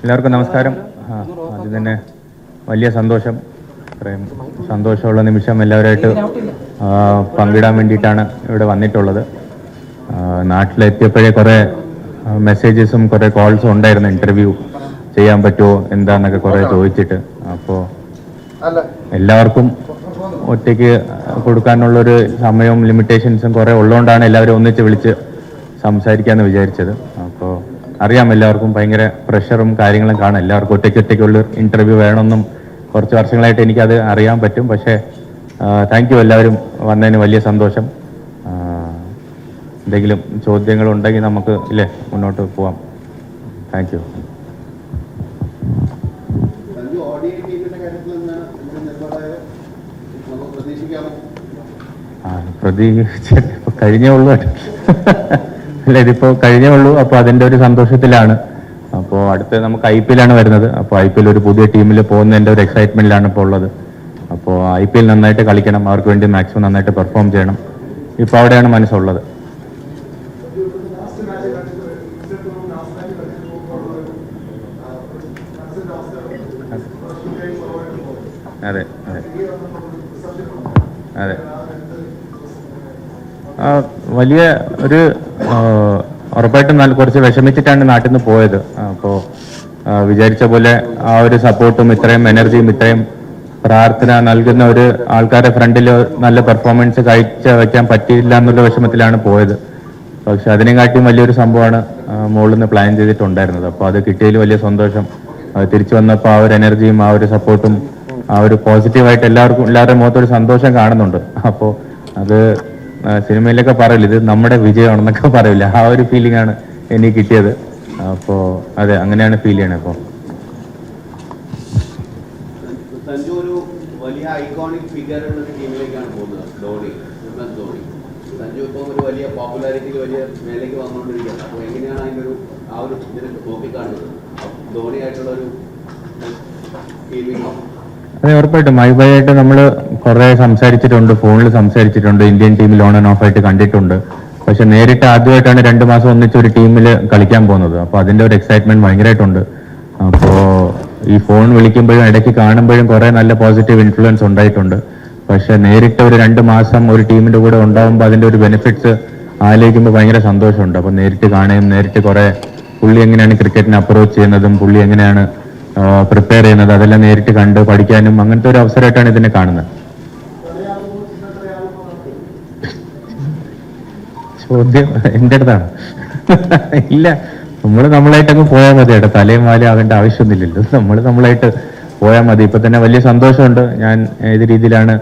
എല്ലാവർക്കും നമസ്കാരം. ആദ്യം തന്നെ വലിയ സന്തോഷം, ഇത്രയും സന്തോഷമുള്ള നിമിഷം എല്ലാവരുമായിട്ട് പങ്കിടാൻ വേണ്ടിയിട്ടാണ് ഇവിടെ വന്നിട്ടുള്ളത്. നാട്ടിലെത്തിയപ്പോഴേ കുറേ മെസ്സേജസും കുറേ കോൾസും ഉണ്ടായിരുന്നു, ഇൻ്റർവ്യൂ ചെയ്യാൻ പറ്റുമോ എന്താന്നൊക്കെ കുറേ ചോദിച്ചിട്ട്. അപ്പോൾ എല്ലാവർക്കും ഒറ്റയ്ക്ക് കൊടുക്കാനുള്ളൊരു സമയവും ലിമിറ്റേഷൻസും കുറേ ഉള്ളതുകൊണ്ടാണ് എല്ലാവരും ഒന്നിച്ച് വിളിച്ച് സംസാരിക്കാമെന്ന് വിചാരിച്ചത്. അപ്പോൾ അറിയാം, എല്ലാവർക്കും ഭയങ്കര പ്രഷറും കാര്യങ്ങളും കാണും. എല്ലാവർക്കും ഒറ്റയ്ക്കുള്ള ഇൻ്റർവ്യൂ വേണമെന്നും കുറച്ച് വർഷങ്ങളായിട്ട് എനിക്കത് അറിയാൻ പറ്റും. പക്ഷേ താങ്ക് യു, എല്ലാവരും വന്നതിന് വലിയ സന്തോഷം. എന്തെങ്കിലും ചോദ്യങ്ങളുണ്ടെങ്കിൽ നമുക്ക് ഇല്ലേ മുന്നോട്ട് പോവാം. Thank you. പ്രതീക്ഷിച്ചിട്ട് ഇപ്പോൾ കഴിഞ്ഞേ ഉള്ളൂ അല്ല, ഇതിപ്പോൾ കഴിഞ്ഞേ ഉള്ളൂ. അപ്പോൾ അതിൻ്റെ ഒരു സന്തോഷത്തിലാണ്. അപ്പോൾ അടുത്ത് നമുക്ക് IPL ആണ് വരുന്നത്. അപ്പോൾ IPL ഒരു പുതിയ ടീമിൽ പോകുന്നതിൻ്റെ ഒരു എക്സൈറ്റ്മെൻറ്റിലാണ് ഇപ്പോൾ ഉള്ളത്. അപ്പോൾ IPL നന്നായിട്ട് കളിക്കണം, അവർക്ക് വേണ്ടി മാക്സിമം നന്നായിട്ട് പെർഫോം ചെയ്യണം. ഇപ്പോൾ അവിടെയാണ് മനസ്സുള്ളത്. അതെ അതെ അതെ വലിയ ഒരു ഉറപ്പായിട്ടും കുറച്ച് വിഷമിച്ചിട്ടാണ് നാട്ടിൽ നിന്ന് പോയത്. അപ്പോൾ വിചാരിച്ച പോലെ ആ ഒരു സപ്പോർട്ടും ഇത്രയും എനർജിയും ഇത്രയും പ്രാർത്ഥന നൽകുന്ന ഒരു ആൾക്കാരുടെ ഫ്രണ്ടിൽ നല്ല പെർഫോമൻസ് കാഴ്ച വയ്ക്കാൻ പറ്റിയില്ല എന്നുള്ള വിഷമത്തിലാണ് പോയത്. പക്ഷെ അതിനെക്കാട്ടിയും വലിയൊരു സംഭവമാണ് മുകളിൽ നിന്ന് പ്ലാൻ ചെയ്തിട്ടുണ്ടായിരുന്നത്. അപ്പോൾ അത് കിട്ടിയതിൽ വലിയ സന്തോഷം. തിരിച്ചു വന്നപ്പോൾ ആ ഒരു എനർജിയും ആ ഒരു സപ്പോർട്ടും ആ ഒരു പോസിറ്റീവായിട്ട് എല്ലാവരുടെ മുഖത്തൊരു സന്തോഷം കാണുന്നുണ്ട്. അപ്പോൾ അത് സിനിമയിലൊക്കെ പറയില്ല, ഇത് നമ്മുടെ വിജയമാണെന്നൊക്കെ പറയില്ല, ആ ഒരു ഫീലിംഗ് ആണ് എനിക്ക് കിട്ടിയത്. അപ്പോൾ അതെ, അങ്ങനെയാണ് ഫീൽ ചെയ്യണത്. അപ്പോൾ സഞ്ജു ഒരു വലിയ ഐക്കോണിക് ഫിഗർ ഉള്ള ഒരു ടീമിലേക്കാണ് പോകുന്നത്, ധോണി. സഞ്ജു ഇപ്പോൾ ഒരു വലിയ പോപ്പുലാരിറ്റിയിൽ വലിയ മേലേക്ക് വന്നുകൊണ്ടിരിക്കുകയാണ്. അപ്പോൾ എങ്ങനെയാണ് അതിൻ്റെ ആ ഒരു ഇതിനെ നോക്കിക്കാണുന്നത്, ധോണിയായിട്ടുള്ള ഒരു ടീമിംഗ്? അതെ, ഉറപ്പായിട്ടും മൈബായിട്ട് നമ്മൾ കുറേ സംസാരിച്ചിട്ടുണ്ട്, ഫോണിൽ സംസാരിച്ചിട്ടുണ്ട്, ഇന്ത്യൻ ടീമിൽ ഓൺ ആൻഡ് ഓഫ് ആയിട്ട് കണ്ടിട്ടുണ്ട്. പക്ഷെ നേരിട്ട് ആദ്യമായിട്ടാണ് 2 മാസം ഒന്നിച്ച് ഒരു ടീമിൽ കളിക്കാൻ പോകുന്നത്. അപ്പോൾ അതിൻ്റെ ഒരു എക്സൈറ്റ്മെന്റ് ഭയങ്കരമായിട്ടുണ്ട്. അപ്പോൾ ഈ ഫോൺ വിളിക്കുമ്പോഴും ഇടയ്ക്ക് കാണുമ്പോഴും കുറേ നല്ല പോസിറ്റീവ് ഇൻഫ്ലുവൻസ് ഉണ്ടായിട്ടുണ്ട്. പക്ഷെ നേരിട്ട് ഒരു 2 മാസം ഒരു ടീമിൻ്റെ കൂടെ ഉണ്ടാകുമ്പോൾ അതിൻ്റെ ഒരു ബെനിഫിറ്റ്സ് ആലോചിക്കുമ്പോൾ ഭയങ്കര സന്തോഷമുണ്ട്. അപ്പോൾ നേരിട്ട് കാണുകയും നേരിട്ട് കുറേ പുള്ളി എങ്ങനെയാണ് ക്രിക്കറ്റിനെ അപ്രോച്ച് ചെയ്യുന്നതും പുള്ളി എങ്ങനെയാണ് പ്രിപ്പയർ ചെയ്യുന്നത് അതെല്ലാം നേരിട്ട് കണ്ട് പഠിക്കാനും അങ്ങനത്തെ ഒരു അവസരമായിട്ടാണ് ഇതിനെ കാണുന്നത്. ചോദ്യം എൻ്റെ അടുത്താണ്. ഇല്ല, നമ്മളായിട്ട് അങ്ങ് പോയാൽ മതി. ഏട്ടാ തലയും വാലും ആകേണ്ട ആവശ്യമൊന്നുമില്ലല്ലോ, നമ്മളായിട്ട് പോയാൽ മതി. ഇപ്പൊ തന്നെ വലിയ സന്തോഷമുണ്ട്. ഞാൻ ഏത് രീതിയിലാണ്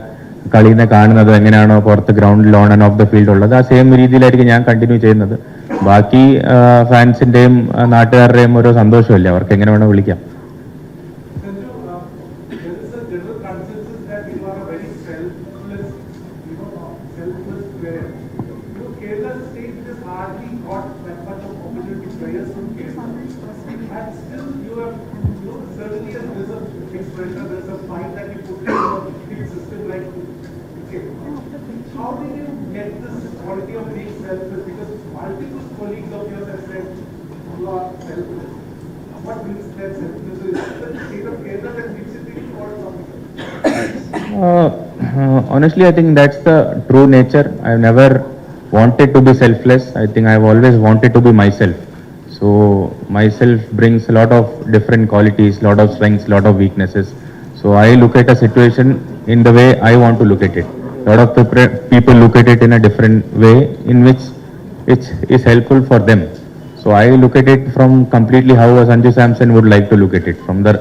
കളിനെ കാണുന്നത്, എങ്ങനെയാണോ പുറത്ത് ഗ്രൗണ്ടിൽ on and of the field ഉള്ളത്, ആ സെയിം രീതിയിലായിരിക്കും ഞാൻ കണ്ടിന്യൂ ചെയ്യുന്നത്. ബാക്കി ഫാൻസിന്റെയും നാട്ടുകാരുടെയും ഓരോ സന്തോഷമല്ലേ, അവർക്ക് എങ്ങനെ വേണോ വിളിക്കാം. How did you get this quality of being selfless? Because multiple colleagues of yours have said you are selfless. What brings that selflessness? Is it the state of Kerala that gives it to you or something? Honestly, I think that's the true nature. I've never wanted to be selfless. I think I've always wanted to be myself. So myself brings a lot of different qualities, lot of strengths, lot of weaknesses. So I look at a situation in the way I want to look at it. A lot of people look at it in a different way in which it is helpful for them. So I look at it from completely how Sanju Samson would like to look at it. From the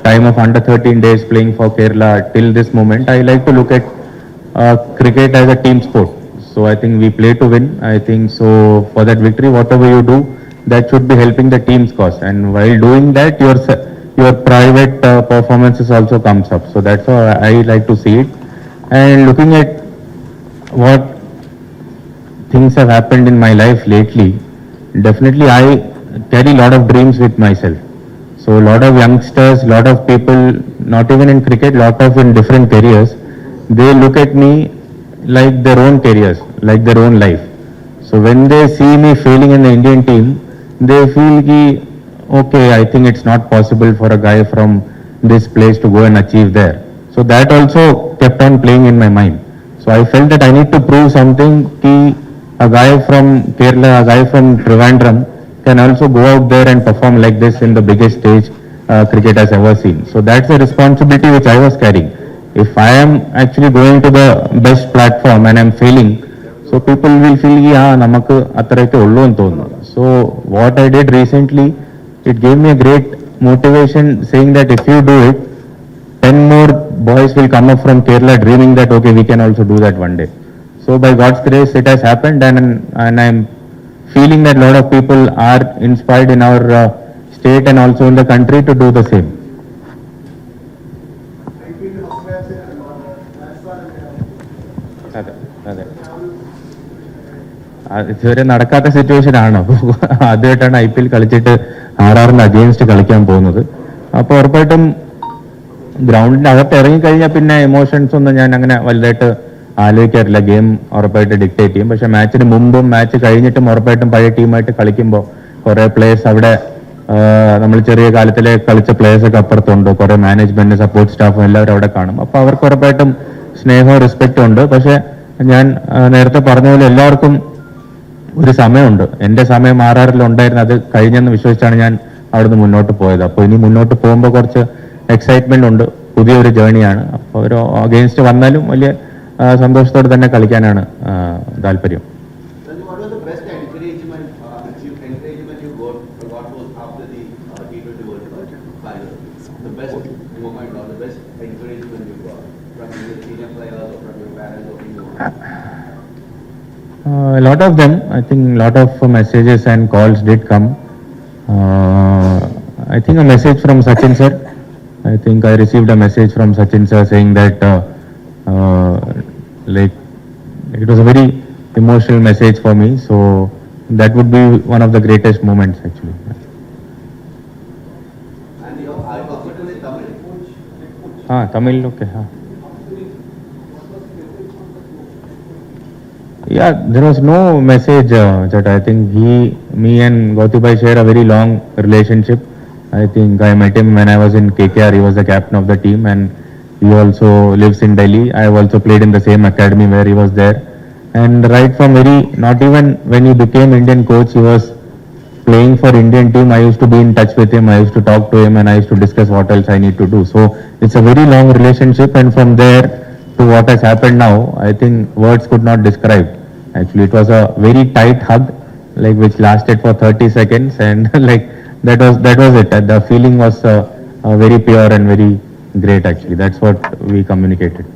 time of under 13 days playing for Kerala till this moment, I like to look at cricket as a team sport. So I think we play to win. I think so for that victory, whatever you do, that should be helping the team's cause. And while doing that, your private performances also comes up. So that's how I like to see it. And looking at what things have happened in my life lately, definitely I carry a lot of dreams with myself. So a lot of youngsters, a lot of people, not even in cricket, lot of in different careers, they look at me like their own careers, like their own life. So when they see me failing in the Indian team, they feel ki okay, I think it's not possible for a guy from this place to go and achieve there. So that also kept on playing in my mind. So I felt that I need to prove something ki a guy from Kerala, a guy from Trivandrum can also go out there and perform like this in the biggest stage cricket has ever seen. So that's a responsibility which I was carrying. If I am actually going to the best platform and I'm failing, so people will feel, yeah, namakku atharakke ullu anu thonnu. So what I did recently, it gave me a great motivation saying that if you do it, 10 more boys will come up from Kerala dreaming that, okay, we can also do that one day. So by God's grace, it has happened, and I'm feeling that a lot of people are inspired in our state and also in the country to do the same. അതെ അതെ ഇതുവരെ നടക്കാത്ത situation ആണ്. അപ്പോൾ ആദ്യമായിട്ടാണ് IPL കളിച്ചിട്ട് RRന്റെ against കളിക്കാൻ പോകുന്നത്. അപ്പോൾ ഉറപ്പായിട്ടും ഗ്രൗണ്ടിന്റെ അകത്ത് ഇറങ്ങിക്കഴിഞ്ഞാൽ പിന്നെ ഇമോഷൻസ് ഒന്നും ഞാൻ അങ്ങനെ വലുതായിട്ട് ആലോചിക്കാറില്ല. ഗെയിം ഉറപ്പായിട്ട് ഡിക്റ്റേറ്റ് ചെയ്യും. പക്ഷെ മാച്ചിന് മുമ്പും മാച്ച് കഴിഞ്ഞിട്ടും ഉറപ്പായിട്ടും പഴയ ടീമായിട്ട് കളിക്കുമ്പോൾ കുറെ പ്ലേയേഴ്സ് അവിടെ നമ്മൾ ചെറിയ കാലത്തിലെ കളിച്ച പ്ലേയേഴ്സൊക്കെ അപ്പുറത്തുണ്ട്, കുറെ മാനേജ്മെന്റ് സപ്പോർട്ട് സ്റ്റാഫും എല്ലാവരും അവിടെ കാണും. അപ്പോൾ അവർക്ക് ഉറപ്പായിട്ടും സ്നേഹവും റെസ്പെക്റ്റും ഉണ്ട്. പക്ഷെ ഞാൻ നേരത്തെ പറഞ്ഞ പോലെ എല്ലാവർക്കും ഒരു സമയമുണ്ട്. എൻ്റെ സമയം RRൽ ഉണ്ടായിരുന്നു, അത് കഴിഞ്ഞെന്ന് വിശ്വസിച്ചാണ് ഞാൻ അവിടുന്ന് മുന്നോട്ട് പോയത്. അപ്പോൾ ഇനി മുന്നോട്ട് പോകുമ്പോൾ കുറച്ച് എക്സൈറ്റ്മെന്റ് ഉണ്ട്, പുതിയൊരു ജേണിയാണ്. അപ്പോൾ ഒരു അഗെയിൻസ്റ്റ് വന്നാലും വലിയ സന്തോഷത്തോടെ തന്നെ കളിക്കാനാണ് താല്പര്യം. What was the best encouragement you got was after the T20 World Cup final? The best moment or the best encouragement you got from your senior players or from your parents or from your A lot of them, I think lot of messages and calls did come. I think a message from Sachin sir. I think I received a message from Sachin sir saying that like it was a very emotional message for me. So that would be one of the greatest moments actually. and you are comfortable in Tamil? Tamil, okay. Yeah, there was no message that I think me and Gauti bhai share a very long relationship. I think I met him when I was in KKR. He was the captain of the team, and he also lives in Delhi. I have also played in the same academy where he was there. And right from not even when he became Indian coach, he was playing for Indian team. I used to be in touch with him. I used to talk to him, and I used to discuss what else I need to do. So it's a very long relationship, and from there to what has happened now, I think words could not describe. Actually, it was a very tight hug, like which lasted for 30 seconds, and like that was it. The feeling was very pure and very great. Actually, that's what we communicated.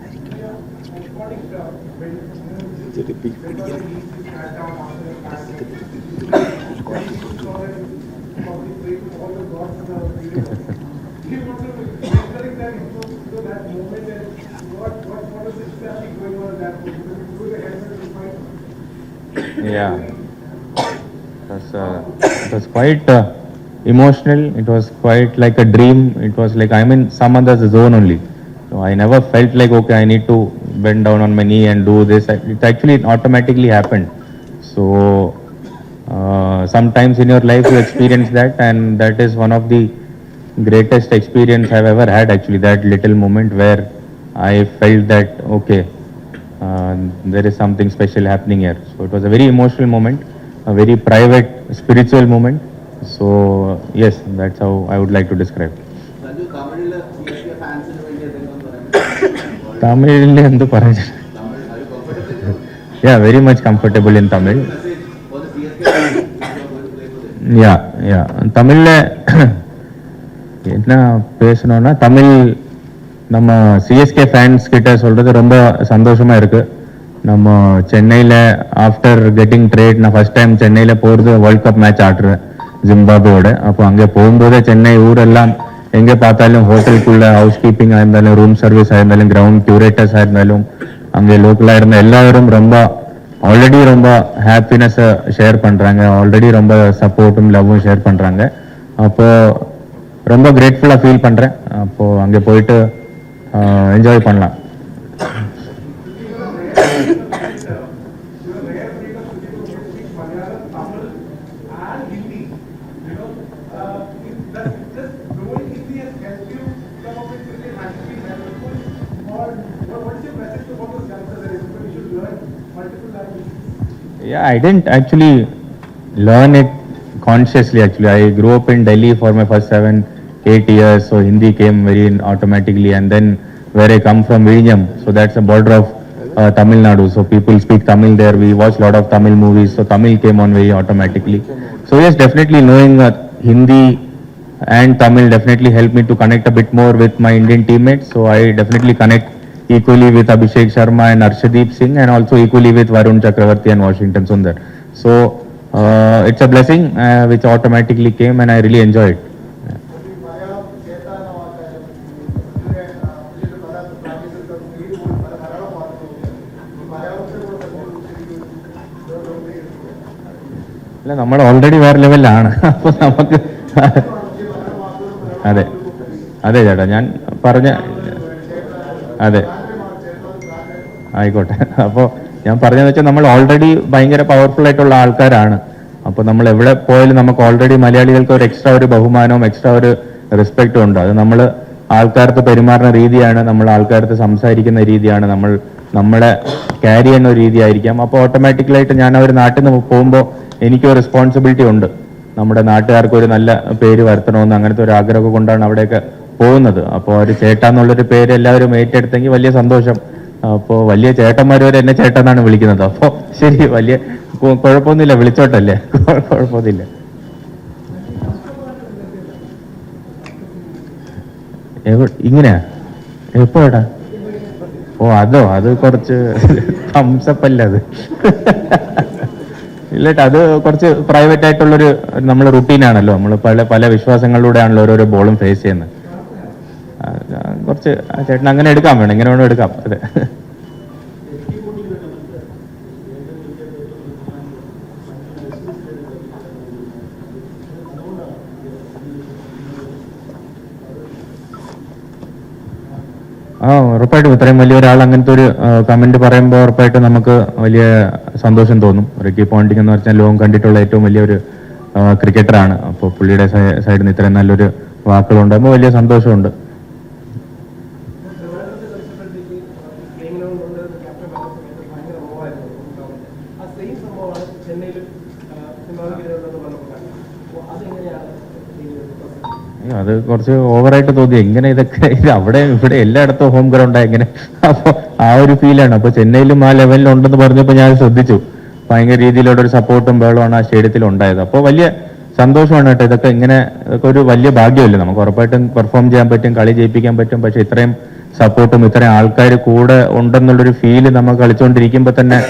Yeah, it was quite emotional. It was quite like a dream. It was like I'm in some other zone only. So I never felt like, okay, I need to bend down on my knee and do this. It actually automatically happened. So sometimes in your life you experience that, and that is one of the greatest experience I've ever had actually, that little moment where I felt that, okay, there is something special happening here. So it was a very emotional moment, a very private, spiritual moment. So yes, that's how I would like to describe. Sanju, Tamil fans ന് വേണ്ടി എന്തെങ്കിലും പറയാൻ? തമിഴിൽ എന്ത് പറഞ്ഞു? Tamil, are you comfortable? Yeah, very much comfortable in Tamil. Message for the CSK fans who are going to play for them. Yeah. தமிழ்ல என்ன பேசணும்னா, தமிழ் நம்ம சிஎஸ்கே ஃபேன்ஸ் கிட்ட சொல்றது ரொம்ப சந்தோஷமா இருக்கு. நம்ம சென்னையில ஆஃப்டர் கெட்டிங் ட்ரேட், நான் ஃபர்ஸ்ட் டைம் சென்னையில போறது வேர்ல்ட் கப் மேட்ச் ஆடுறேன் ஜிம்பாப்வேயோட. அப்போ அங்கே போகும்போதே சென்னை ஊரெல்லாம் எங்கே பார்த்தாலும் ஹோட்டலுக்குள்ள ஹவுஸ் கீப்பிங்காக இருந்தாலும், ரூம் சர்வீஸாக இருந்தாலும், கிரவுண்ட் கியூரேட்டர்ஸாக இருந்தாலும், அங்கே லோக்கலாக இருந்த எல்லாரும் ரொம்ப ஆல்ரெடி ரொம்ப ஹாப்பினஸை ஷேர் பண்ணுறாங்க, ஆல்ரெடி ரொம்ப சப்போர்ட்டும் லவ்வும் ஷேர் பண்ணுறாங்க. அப்போது ரொம்ப கிரேட்ஃபுல்லாக ஃபீல் பண்ணுறேன். அப்போது அங்கே போயிட்டு என்ஜாய் பண்ணலாம். Yeah, I didn't actually learn it consciously. Actually, I grew up in Delhi for my first 7-8 years, so Hindi came very automatically. And then where I come from, Vizhinjam, so that's a border of Tamil Nadu. So people speak Tamil there. We watch a lot of Tamil movies, so Tamil came on very automatically. So yes, definitely knowing Hindi and Tamil definitely helped me to connect a bit more with my Indian teammates. So I definitely connect equally with Abhishek Sharma and Arshdeep Singh, and also equally with Varun Chakravarti and Washington Sundar. So it's a blessing which automatically came, and I really enjoy it. അല്ല, നമ്മൾ already വേറെ ലെവലിലാണ്. അപ്പോൾ നമുക്ക് അതെ അതെ ചേട്ടാ, ഞാൻ പറഞ്ഞ അതെ ആയിക്കോട്ടെ. അപ്പോൾ ഞാൻ പറഞ്ഞതെന്ന് വെച്ചാൽ നമ്മൾ ഓൾറെഡി ഭയങ്കര പവർഫുൾ ആയിട്ടുള്ള ആൾക്കാരാണ്. അപ്പോൾ നമ്മൾ എവിടെ പോയാലും നമുക്ക് ഓൾറെഡി മലയാളികൾക്ക് ഒരു എക്സ്ട്രാ ഒരു ബഹുമാനവും എക്സ്ട്രാ ഒരു റെസ്പെക്റ്റും ഉണ്ട്. അത് നമ്മൾ ആൾക്കാർക്ക് പെരുമാറുന്ന രീതിയാണ്, നമ്മൾ ആൾക്കാർക്ക് സംസാരിക്കുന്ന രീതിയാണ്, നമ്മളെ ക്യാരി ചെയ്യുന്ന ഒരു രീതിയായിരിക്കാം. അപ്പോൾ ഓട്ടോമാറ്റിക്കലായിട്ട് ഞാൻ അവർ നാട്ടിൽ നിന്ന് പോകുമ്പോൾ എനിക്കൊരു റെസ്പോൺസിബിലിറ്റി ഉണ്ട്. നമ്മുടെ നാട്ടുകാർക്ക് ഒരു നല്ല പേര് വരുത്തണമെന്ന് അങ്ങനത്തെ ഒരു ആഗ്രഹം കൊണ്ടാണ് അവിടെയൊക്കെ പോകുന്നത്. അപ്പോൾ ഒരു ചേട്ടാന്നുള്ളൊരു പേര് എല്ലാവരും ഏറ്റെടുത്തെങ്കിൽ വലിയ സന്തോഷം. അപ്പോൾ വലിയ ചേട്ടന്മാർ വരെ എന്നെ ചേട്ടന്നാണ് വിളിക്കുന്നത്. അപ്പോൾ ശരി, വലിയ കുഴപ്പമൊന്നുമില്ല, വിളിച്ചോട്ടല്ലേ, കുഴപ്പമൊന്നുമില്ല. ഇങ്ങനെയാ എപ്പോഴാ? ഓ അതോ, അത് കുറച്ച് ഹംസപ്പല്ല അത്. ഇല്ലട്ടാ, അത് കുറച്ച് പ്രൈവറ്റ് ആയിട്ടുള്ളൊരു നമ്മുടെ റുട്ടീനാണല്ലോ. നമ്മൾ പല വിശ്വാസങ്ങളിലൂടെയാണല്ലോ ഓരോരോ ബോളും ഫേസ് ചെയ്യുന്നത്. കുറച്ച് ചേട്ടൻ അങ്ങനെ എടുക്കാൻ വേണം, എങ്ങനെ വേണം എടുക്കാം. അതെ. ഉറപ്പായിട്ടും ഇത്രയും വലിയ ഒരാൾ അങ്ങനത്തെ ഒരു കമന്റ് പറയുമ്പോൾ ഉറപ്പായിട്ടും നമുക്ക് വലിയ സന്തോഷം തോന്നും. റിക്കി പോണ്ടിങ് എന്ന് പറഞ്ഞാൽ ലോകം കണ്ടിട്ടുള്ള ഏറ്റവും വലിയൊരു ക്രിക്കറ്ററാണ്. അപ്പോൾ പുള്ളിയുടെ സൈഡിൽ നിന്ന് ഇത്രയും നല്ലൊരു വാക്കുകളുണ്ടാകുമ്പോൾ വലിയ സന്തോഷമുണ്ട്. അത് കുറച്ച് ഓവറായിട്ട് തോന്നി. എങ്ങനെ ഇതൊക്കെ അവിടെ ഇവിടെ എല്ലായിടത്തും ഹോം ഗ്രൗണ്ടാണ് എങ്ങനെ? അപ്പോൾ ആ ഒരു ഫീലാണ്. അപ്പോൾ ചെന്നൈയിലും ആ ലെവലിൽ ഉണ്ടെന്ന് പറഞ്ഞപ്പോൾ ഞാൻ ശ്രദ്ധിച്ചു. ഭയങ്കര രീതിയിലുള്ള ഒരു സപ്പോർട്ടും ബഹളമാണ് ആ സ്റ്റേഡിയത്തിൽ ഉണ്ടായത്. അപ്പോൾ വലിയ സന്തോഷമാണ് കേട്ടോ. ഇതൊക്കെ ഒരു വലിയ ഭാഗ്യമല്ലേ. നമുക്ക് ഉറപ്പായിട്ടും പെർഫോം ചെയ്യാൻ പറ്റും, കളി ജയിപ്പിക്കാൻ പറ്റും. പക്ഷെ ഇത്രയും സപ്പോർട്ടും ഇത്രയും ആൾക്കാർ കൂടെ ഉണ്ടെന്നുള്ളൊരു ഫീല് നമ്മൾ കളിച്ചുകൊണ്ടിരിക്കുമ്പോൾ തന്നെ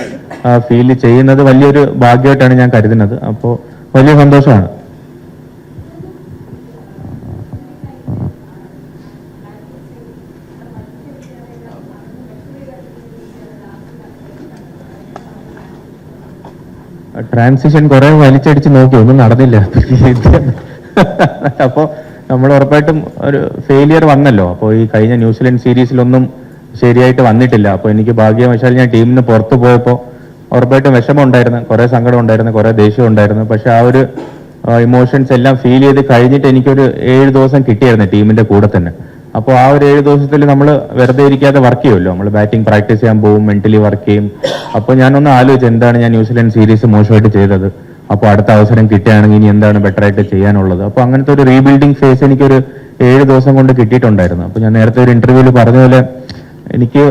ഫീൽ ചെയ്യുന്നത് വലിയൊരു ഭാഗ്യമായിട്ടാണ് ഞാൻ കരുതുന്നത്. അപ്പോൾ വലിയ സന്തോഷമാണ്. ട്രാൻസിഷൻ കുറെ വലിച്ചടിച്ച് നോക്കി, ഒന്നും നടന്നില്ല. അപ്പോൾ നമ്മൾ ഉറപ്പായിട്ടും ഒരു ഫെയിലിയർ വന്നല്ലോ. അപ്പോൾ ഈ കഴിഞ്ഞ ന്യൂസിലൻഡ് സീരീസിലൊന്നും ശരിയായിട്ട് വന്നിട്ടില്ല. അപ്പോൾ എനിക്ക് ഭാഗ്യവശാൽ ഞാൻ ടീമിന് പുറത്തു പോയപ്പോൾ ഉറപ്പായിട്ടും വിഷമം ഉണ്ടായിരുന്നു, കുറെ സങ്കടം ഉണ്ടായിരുന്നു, കുറെ ദേഷ്യം ഉണ്ടായിരുന്നു. പക്ഷെ ആ ഒരു ഇമോഷൻസ് എല്ലാം ഫീൽ ചെയ്ത് കഴിഞ്ഞിട്ട് എനിക്കൊരു 7 ദിവസം കിട്ടിയായിരുന്നു ടീമിന്റെ കൂടെ തന്നെ. അപ്പോൾ ആ ഒരു 7 ദിവസത്തിൽ നമ്മൾ വെറുതെ ഇരിക്കാതെ വർക്ക് ചെയ്യുമല്ലോ. നമ്മൾ ബാറ്റിംഗ് പ്രാക്ടീസ് ചെയ്യാൻ പോകും, മെന്റലി വർക്ക് ചെയ്യും. അപ്പോൾ ഞാനൊന്ന് ആലോചിച്ചു, എന്താണ് ഞാൻ ന്യൂസിലൻഡ് സീരീസ് മോശമായിട്ട് ചെയ്തത്, അപ്പോൾ അടുത്ത അവസരം കിട്ടുകയാണെങ്കിൽ ഇനി എന്താണ് ബെറ്റർ ആയിട്ട് ചെയ്യാനുള്ളത്. അപ്പോൾ അങ്ങനത്തെ ഒരു റീബിൽഡിംഗ് ഫേസ് എനിക്കൊരു 7 ദിവസം കൊണ്ട് കിട്ടിയിട്ടുണ്ടായിരുന്നു. അപ്പോൾ ഞാൻ നേരത്തെ ഒരു ഇന്റർവ്യൂവിൽ പറഞ്ഞ പോലെ എനിക്ക്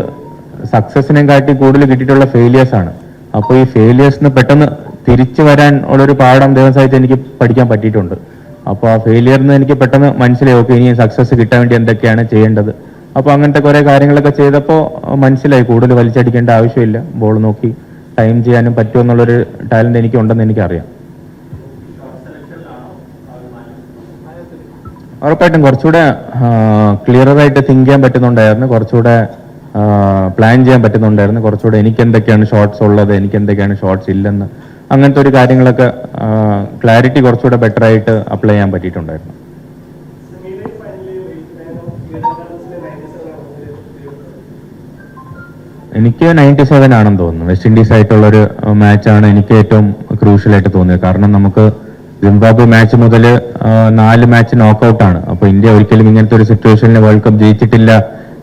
സക്സസിനെ കാട്ടി കൂടുതൽ കിട്ടിയിട്ടുള്ള ഫെയിലിയേഴ്സ് ആണ്. അപ്പോൾ ഈ ഫെയിലിയേഴ്സിന് പെട്ടെന്ന് തിരിച്ചു വരാൻ ഉള്ളൊരു പാഠം ദിവസമായിട്ട് എനിക്ക് പഠിക്കാൻ പറ്റിയിട്ടുണ്ട്. അപ്പോൾ ആ ഫെയിലിയറിന് എനിക്ക് പെട്ടെന്ന് മനസ്സിലായി, ഓക്കെ ഇനി സക്സസ് കിട്ടാൻ വേണ്ടി എന്തൊക്കെയാണ് ചെയ്യേണ്ടത്. അപ്പോൾ അങ്ങനത്തെ കുറെ കാര്യങ്ങളൊക്കെ ചെയ്തപ്പോൾ മനസ്സിലായി കൂടുതൽ വലിച്ചടിക്കേണ്ട ആവശ്യമില്ല, ബോൾ നോക്കി ടൈം ചെയ്യാനും പറ്റുമെന്നുള്ളൊരു ടാലന്റ് എനിക്ക് ഉണ്ടെന്ന് എനിക്കറിയാം. ഉറപ്പായിട്ടും കുറച്ചുകൂടെ ക്ലിയറായിട്ട് തിങ്ക് ചെയ്യാൻ പറ്റുന്നുണ്ടായിരുന്നു, കുറച്ചുകൂടെ പ്ലാൻ ചെയ്യാൻ പറ്റുന്നുണ്ടായിരുന്നു, കുറച്ചുകൂടെ എനിക്ക് എന്തൊക്കെയാണ് ഷോട്ട്സ് ഉള്ളത്, എനിക്ക് എന്തൊക്കെയാണ് ഷോട്ട്സ് ഇല്ലെന്ന്, അങ്ങനത്തെ ഒരു കാര്യങ്ങളൊക്കെ ക്ലാരിറ്റി കുറച്ചുകൂടെ ബെറ്റർ ആയിട്ട് അപ്ലൈ ചെയ്യാൻ പറ്റിയിട്ടുണ്ടായിരുന്നു. എനിക്ക് 97 ആണെന്ന് തോന്നുന്നു. വെസ്റ്റ് ഇൻഡീസ് ആയിട്ടുള്ളൊരു മാച്ചാണ് എനിക്ക് ഏറ്റവും ക്രൂഷ്യലായിട്ട് തോന്നിയത്. കാരണം നമുക്ക് സിംബാബ്വെ മാച്ച് മുതൽ 4 മാച്ച് നോക്കൌട്ടാണ്. അപ്പോൾ ഇന്ത്യ ഒരിക്കലും ഇങ്ങനത്തെ ഒരു സിറ്റുവേഷനിൽ വേൾഡ് കപ്പ് ജയിച്ചിട്ടില്ല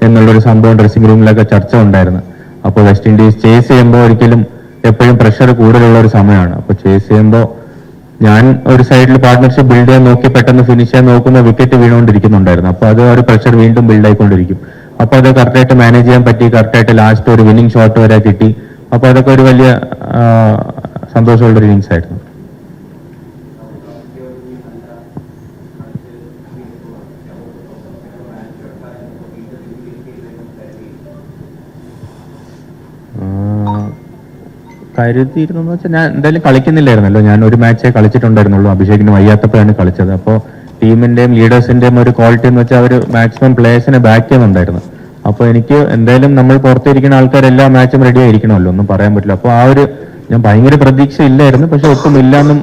എന്നുള്ളൊരു സംഭവം ഡ്രസ്സിംഗ് റൂമിലൊക്കെ ചർച്ച ഉണ്ടായിരുന്നു. അപ്പോൾ വെസ്റ്റ് ഇൻഡീസ് ചേസ് ചെയ്യുമ്പോൾ ഒരിക്കലും എപ്പോഴും പ്രഷർ കൂടുതലുള്ള ഒരു സമയമാണ്. അപ്പോൾ ചേസ് ചെയ്യുമ്പോൾ ഞാൻ ഒരു സൈഡിൽ പാർട്ട്ണർഷിപ്പ് ബിൽഡ് ചെയ്യാൻ നോക്കി പെട്ടെന്ന് ഫിനിഷ് ചെയ്യാൻ നോക്കുന്ന വിക്കറ്റ് വീണുകൊണ്ടിരിക്കുന്നുണ്ടായിരുന്നു. അപ്പോൾ അത് ഒരു പ്രഷർ വീണ്ടും ബിൽഡ് ആയിക്കൊണ്ടിരിക്കും. അപ്പോൾ അത് കറക്റ്റായിട്ട് മാനേജ് ചെയ്യാൻ പറ്റി, കറക്റ്റായിട്ട് ലാസ്റ്റ് ഒരു വിന്നിംഗ് ഷോട്ട് വരെ കിട്ടി. അപ്പോൾ അതൊക്കെ ഒരു വലിയ സന്തോഷമുള്ളൊരു ഇന്നിങ്സ് ആയിരുന്നു. കരുതിയിരുന്നു വെച്ചാൽ ഞാൻ എന്തായാലും കളിക്കുന്നില്ലായിരുന്നല്ലോ. ഞാൻ ഒരു മാച്ചേ കളിച്ചിട്ടുണ്ടായിരുന്നുള്ളൂ. അഭിഷേകിന് വയ്യാത്തപ്പോഴാണ് കളിച്ചത്. അപ്പോൾ ടീമിന്റെയും ലീഡേഴ്സിന്റെയും ഒരു ക്വാളിറ്റി എന്ന് വെച്ചാൽ അവർ മാക്സിമം പ്ലേയേഴ്സിനെ ബാക്ക് ചെയ്യുന്നുണ്ടായിരുന്നു. അപ്പോൾ എനിക്ക് എന്തായാലും നമ്മൾ പുറത്തിരിക്കുന്ന ആൾക്കാർ എല്ലാ മാച്ചും റെഡി ആയിരിക്കണമല്ലോ, ഒന്നും പറയാൻ പറ്റില്ല. അപ്പോൾ ആ ഒരു ഞാൻ ഭയങ്കര പ്രതീക്ഷ ഇല്ലായിരുന്നു, പക്ഷെ ഒട്ടും ഇല്ലാന്നും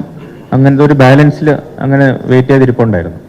അങ്ങനത്തെ ഒരു ബാലൻസിൽ അങ്ങനെ വെയിറ്റ് ചെയ്തിരിപ്പുണ്ടായിരുന്നു.